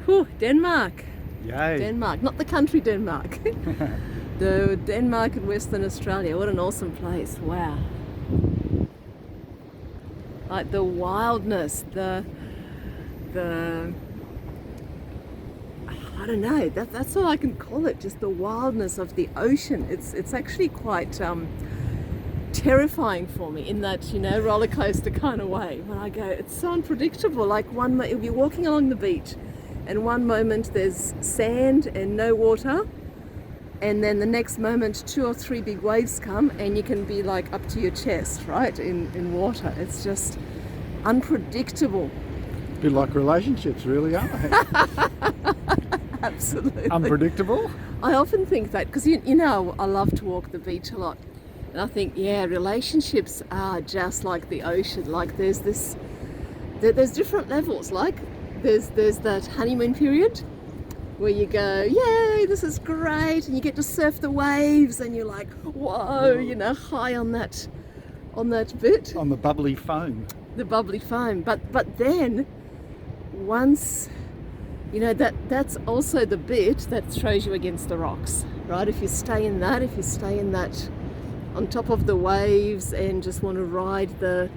Whew, Denmark. Yay. Denmark, not the country Denmark. The Denmark in Western Australia. What an awesome place. Wow. Like the wildness, the I don't know, that's all I can call it, just the wildness of the ocean. It's actually quite terrifying for me in that, roller coaster kind of way. When I go, it's so unpredictable. Like you'll be walking along the beach and one moment there's sand and no water, and then the next moment 2 or 3 big waves come and you can be like up to your chest, right, in water. It's just unpredictable. A bit like relationships, really, aren't they? Absolutely. Unpredictable? I often think that because, I love to walk the beach a lot. And I think, relationships are just like the ocean. Like there's different levels. Like there's that honeymoon period where you go, yay, this is great. And you get to surf the waves and you're like, whoa, high on that bit. On the bubbly foam. The bubbly foam. But then once, that's also the bit that throws you against the rocks, right? If you stay in that on top of the waves and just want to ride the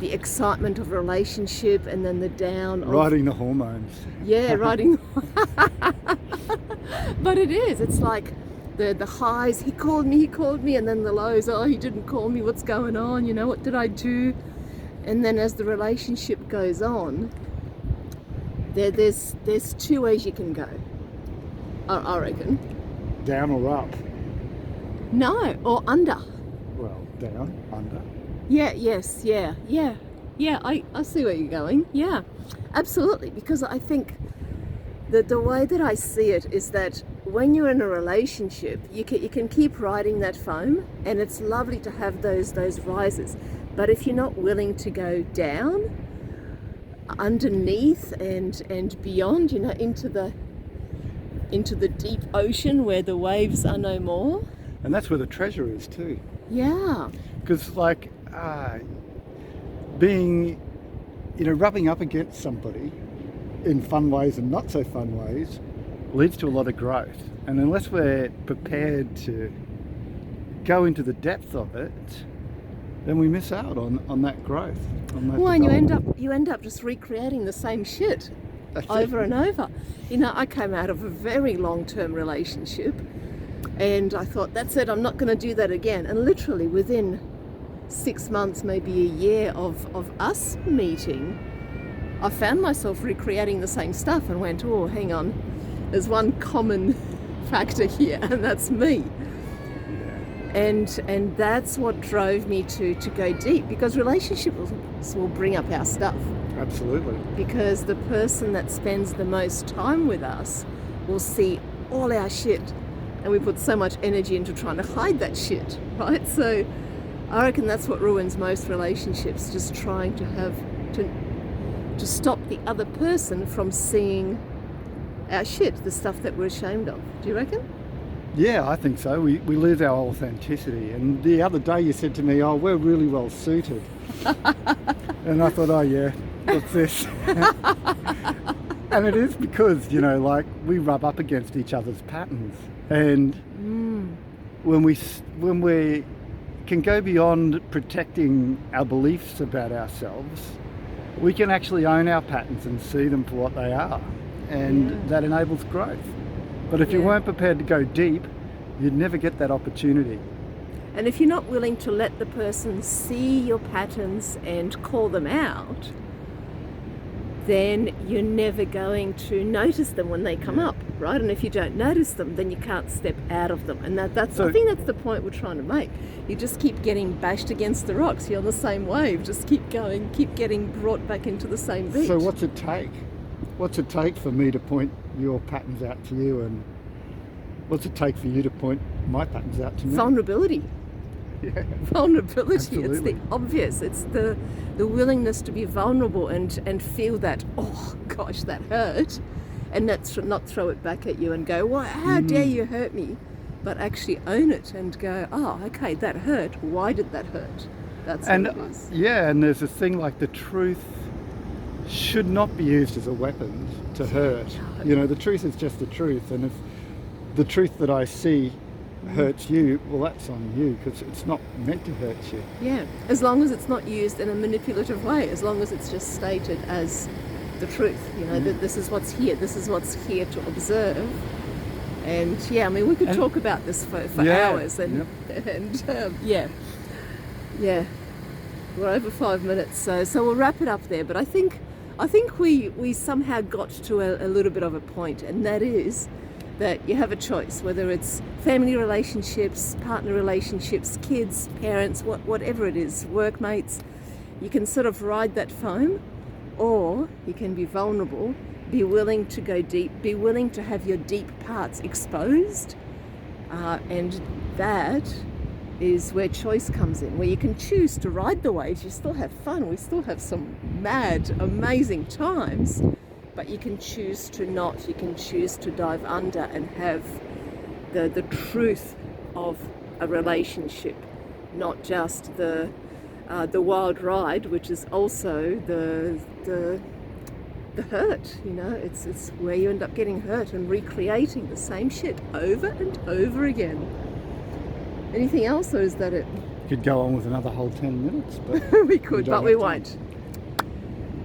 excitement of relationship and then the down of riding the hormones. Yeah, riding. But it's like the highs, he called me, and then the lows, oh, he didn't call me, what's going on, what did I do? And then as the relationship goes on, there's 2 ways you can go, I reckon. Down or up? No, or under. Well, down, under. Yeah, yes, yeah. I see where you're going. Yeah, absolutely. Because I think that the way that I see it is that when you're in a relationship, you can keep riding that foam, and it's lovely to have those rises. But if you're not willing to go down, underneath and beyond, into the deep ocean where the waves are no more. And that's where the treasure is too. Yeah. Because being, rubbing up against somebody in fun ways and not so fun ways leads to a lot of growth. And unless we're prepared to go into the depth of it, then we miss out on that growth. Well, and you end up just recreating the same shit over and over. I came out of a very long-term relationship and I thought, that's it, I'm not going to do that again. And literally within 6 months, maybe a year of us meeting, I found myself recreating the same stuff and went, oh, hang on, there's one common factor here, and that's me. And that's what drove me to go deep, because relationships will bring up our stuff. Absolutely. Because the person that spends the most time with us will see all our shit, and we put so much energy into trying to hide that shit, right? So I reckon that's what ruins most relationships, just trying to stop the other person from seeing our shit, the stuff that we're ashamed of. Do you reckon? Yeah, I think so. We lose our authenticity. And the other day you said to me, oh, we're really well suited. And I thought, oh yeah, what's this? And it is because, we rub up against each other's patterns. And when we can go beyond protecting our beliefs about ourselves, we can actually own our patterns and see them for what they are. And that enables growth. But if you weren't prepared to go deep, you'd never get that opportunity. And if you're not willing to let the person see your patterns and call them out, then you're never going to notice them when they come up, right? And if you don't notice them, then you can't step out of them. And I think that's the point we're trying to make. You just keep getting bashed against the rocks. You're on the same wave. Just keep going, keep getting brought back into the same beach. So what's it take? What's it take for me to point your patterns out to you, and what's it take for you to point my patterns out to me? Vulnerability. Yeah. Vulnerability. Absolutely. It's the obvious. It's the willingness to be vulnerable and feel that, oh gosh, that hurt, and not throw it back at you and go, well, how dare you hurt me, but actually own it and go, oh, okay, that hurt. Why did that hurt? That's what it is. Yeah, and there's a thing like the truth should not be used as a weapon to hurt. You know, the truth is just the truth, and if the truth that I see hurts you, well, that's on you, because it's not meant to hurt you. Yeah, as long as it's not used in a manipulative way, as long as it's just stated as the truth, you know, that this is what's here to observe. And yeah, I mean, we could talk about this for hours, and yeah, we're over 5 minutes, so we'll wrap it up there. But I think we somehow got to a little bit of a point, and that is that you have a choice, whether it's family relationships, partner relationships, kids, parents, whatever it is, workmates. You can sort of ride that foam, or you can be vulnerable, be willing to go deep, be willing to have your deep parts exposed, and that is where choice comes in, where you can choose to ride the waves. You still have fun, we still have some mad, amazing times, but you can choose to not. You can choose to dive under and have the truth of a relationship, not just the wild ride, which is also the hurt. You know, it's where you end up getting hurt and recreating the same shit over and over again. Anything else, or is that it? Could go on with another whole 10 minutes, but we could, but we won't.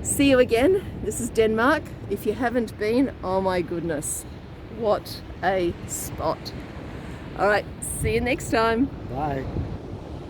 See you again. This is Denmark. If you haven't been, oh my goodness, what a spot. All right, see you next time. Bye.